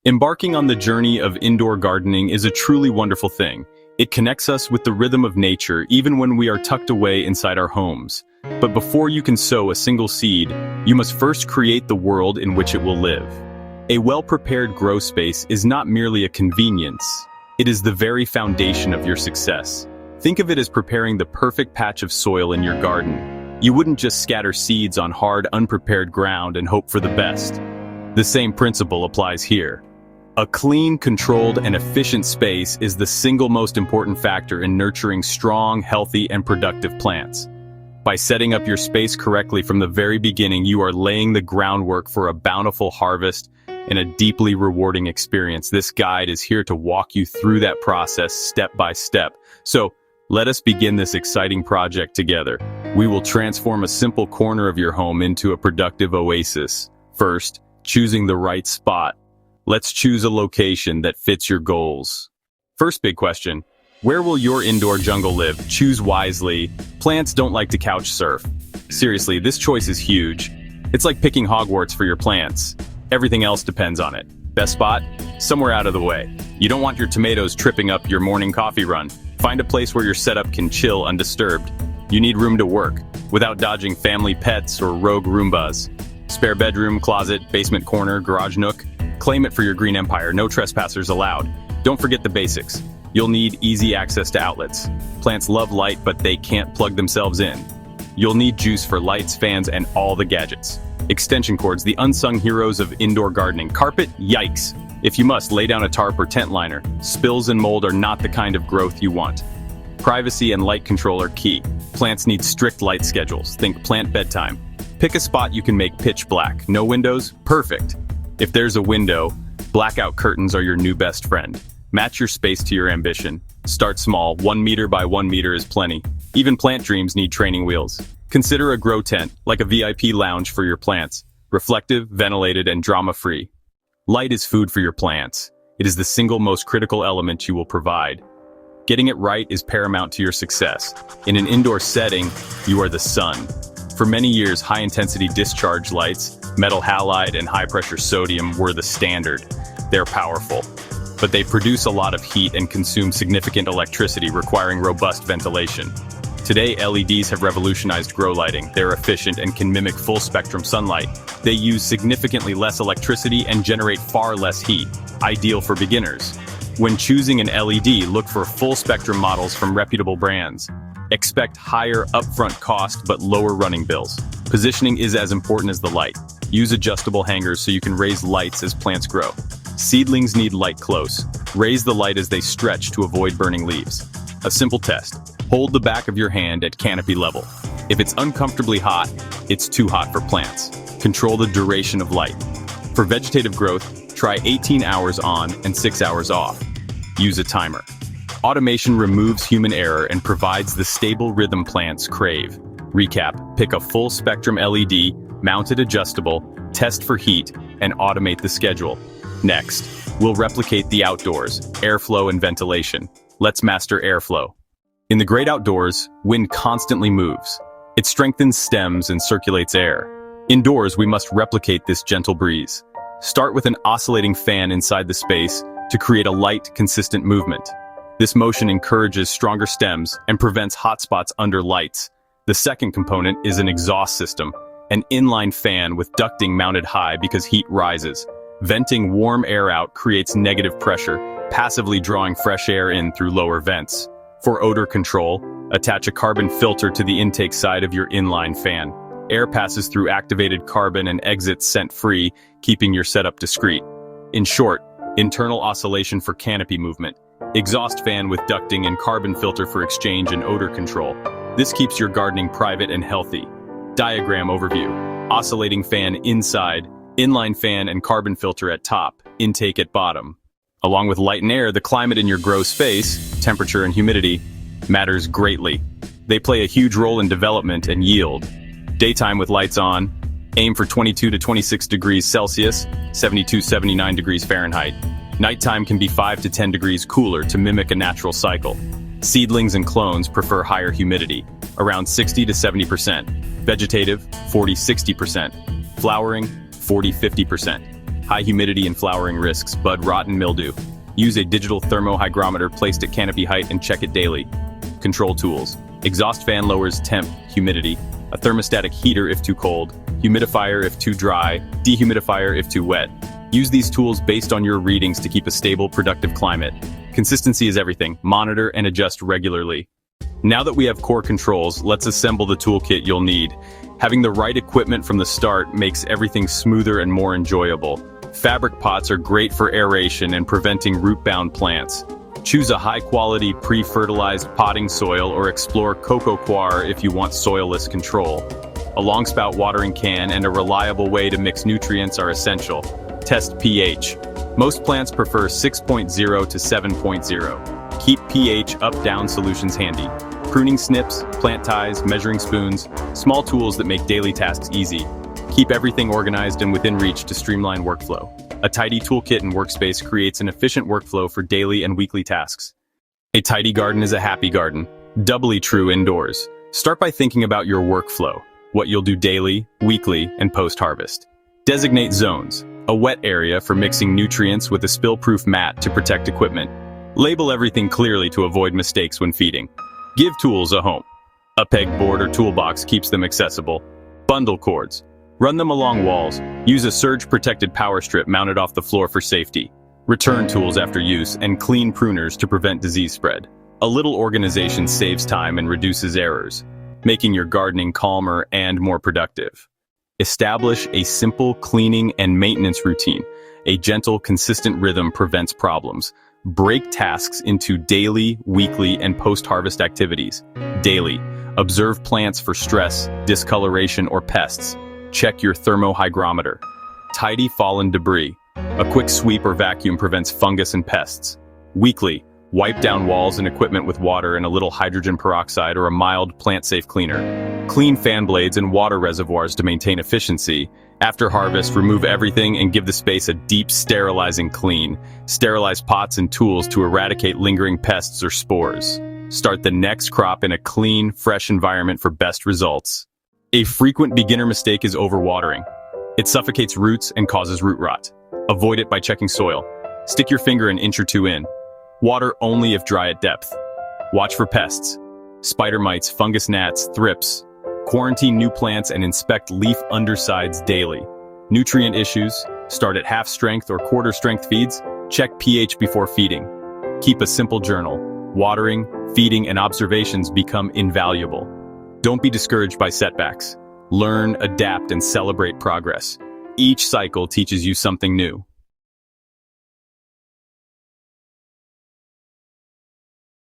Embarking on the journey of indoor gardening is a truly wonderful thing. It connects us with the rhythm of nature even when we are tucked away inside our homes. But before you can sow a single seed, you must first create the world in which it will live. A well-prepared grow space is not merely a convenience. It is the very foundation of your success. Think of it as preparing the perfect patch of soil in your garden. You wouldn't just scatter seeds on hard, unprepared ground and hope for the best. The same principle applies here. A clean, controlled, and efficient space is the single most important factor in nurturing strong, healthy, and productive plants. By setting up your space correctly from the very beginning, you are laying the groundwork for a bountiful harvest and a deeply rewarding experience. This guide is here to walk you through that process step by step. So, let us begin this exciting project together. We will transform a simple corner of your home into a productive oasis. First, choosing the right spot. Let's choose a location that fits your goals. First big question, where will your indoor jungle live? Choose wisely. Plants don't like to couch surf. Seriously, this choice is huge. It's like picking Hogwarts for your plants. Everything else depends on it. Best spot? Somewhere out of the way. You don't want your tomatoes tripping up your morning coffee run. Find a place where your setup can chill undisturbed. You need room to work, without dodging family pets or rogue Roombas. Spare bedroom, closet, basement corner, garage nook. Claim it for your green empire, no trespassers allowed. Don't forget the basics. You'll need easy access to outlets. Plants love light, but they can't plug themselves in. You'll need juice for lights, fans, and all the gadgets. Extension cords, the unsung heroes of indoor gardening. Carpet? Yikes! If you must, lay down a tarp or tent liner. Spills and mold are not the kind of growth you want. Privacy and light control are key. Plants need strict light schedules. Think plant bedtime. Pick a spot you can make pitch black. No windows? Perfect. If there's a window, blackout curtains are your new best friend. Match your space to your ambition. Start small, 1 meter by 1 meter is plenty. Even plant dreams need training wheels. Consider a grow tent, like a VIP lounge for your plants. Reflective, ventilated, and drama-free. Light is food for your plants. It is the single most critical element you will provide. Getting it right is paramount to your success. In an indoor setting, you are the sun. For many years, high-intensity discharge lights, metal halide, and high-pressure sodium were the standard. They're powerful, but they produce a lot of heat and consume significant electricity, requiring robust ventilation. Today, LEDs have revolutionized grow lighting. They're efficient and can mimic full-spectrum sunlight. They use significantly less electricity and generate far less heat, ideal for beginners. When choosing an LED, look for full-spectrum models from reputable brands. Expect higher upfront cost but lower running bills. Positioning is as important as the light. Use adjustable hangers so you can raise lights as plants grow. Seedlings need light close. Raise the light as they stretch to avoid burning leaves. A simple test. Hold the back of your hand at canopy level. If it's uncomfortably hot, it's too hot for plants. Control the duration of light. For vegetative growth, try 18 hours on and 6 hours off. Use a timer. Automation removes human error and provides the stable rhythm plants crave. Recap, pick a full spectrum LED, mount it adjustable, test for heat, and automate the schedule. Next, we'll replicate the outdoors, airflow and ventilation. Let's master airflow. In the great outdoors, wind constantly moves. It strengthens stems and circulates air. Indoors, we must replicate this gentle breeze. Start with an oscillating fan inside the space to create a light, consistent movement. This motion encourages stronger stems and prevents hot spots under lights. The second component is an exhaust system, an inline fan with ducting mounted high because heat rises. Venting warm air out creates negative pressure, passively drawing fresh air in through lower vents. For odor control, attach a carbon filter to the intake side of your inline fan. Air passes through activated carbon and exits scent-free, keeping your setup discreet. In short, internal oscillation for canopy movement. Exhaust fan with ducting and carbon filter for exchange and odor control. This keeps your gardening private and healthy. Diagram overview. Oscillating fan inside, inline fan and carbon filter at top, intake at bottom. Along with light and air, the climate in your grow space, temperature and humidity, matters greatly. They play a huge role in development and yield. Daytime with lights on, aim for 22 to 26 degrees Celsius, 72-79 degrees Fahrenheit. Nighttime can be 5 to 10 degrees cooler to mimic a natural cycle. Seedlings and clones prefer higher humidity, around 60 to 70%. Vegetative, 40-60%. Flowering, 40-50%. High humidity and flowering risks, bud rot and mildew. Use a digital thermohygrometer placed at canopy height and check it daily. Control tools. Exhaust fan lowers temp, humidity. A thermostatic heater if too cold. Humidifier if too dry. Dehumidifier if too wet. Use these tools based on your readings to keep a stable, productive climate. Consistency is everything. Monitor and adjust regularly. Now that we have core controls, let's assemble the toolkit you'll need. Having the right equipment from the start makes everything smoother and more enjoyable. Fabric pots are great for aeration and preventing root-bound plants. Choose a high-quality, pre-fertilized potting soil or explore coco coir if you want soilless control. A long-spout watering can and a reliable way to mix nutrients are essential. Test pH. Most plants prefer 6.0 to 7.0. Keep pH up-down solutions handy. Pruning snips, plant ties, measuring spoons, small tools that make daily tasks easy. Keep everything organized and within reach to streamline workflow. A tidy toolkit and workspace creates an efficient workflow for daily and weekly tasks. A tidy garden is a happy garden. Doubly true indoors. Start by thinking about your workflow, what you'll do daily, weekly, and post-harvest. Designate zones. A wet area for mixing nutrients with a spill-proof mat to protect equipment. Label everything clearly to avoid mistakes when feeding. Give tools a home. A pegboard or toolbox keeps them accessible. Bundle cords. Run them along walls. Use a surge-protected power strip mounted off the floor for safety. Return tools after use and clean pruners to prevent disease spread. A little organization saves time and reduces errors, making your gardening calmer and more productive. Establish a simple cleaning and maintenance routine. A gentle, consistent rhythm prevents problems. Break tasks into daily, weekly, and post-harvest activities. Daily. Observe plants for stress, discoloration, or pests. Check your thermohygrometer. Tidy fallen debris. A quick sweep or vacuum prevents fungus and pests. Weekly. Wipe down walls and equipment with water and a little hydrogen peroxide or a mild plant-safe cleaner. Clean fan blades and water reservoirs to maintain efficiency. After harvest, remove everything and give the space a deep sterilizing clean. Sterilize pots and tools to eradicate lingering pests or spores. Start the next crop in a clean, fresh environment for best results. A frequent beginner mistake is overwatering. It suffocates roots and causes root rot. Avoid it by checking soil. Stick your finger an inch or two in. Water only if dry at depth. Watch for pests. Spider mites, fungus gnats, thrips. Quarantine new plants and inspect leaf undersides daily. Nutrient issues. Start at half-strength or quarter-strength feeds. Check pH before feeding. Keep a simple journal. Watering, feeding, and observations become invaluable. Don't be discouraged by setbacks. Learn, adapt, and celebrate progress. Each cycle teaches you something new.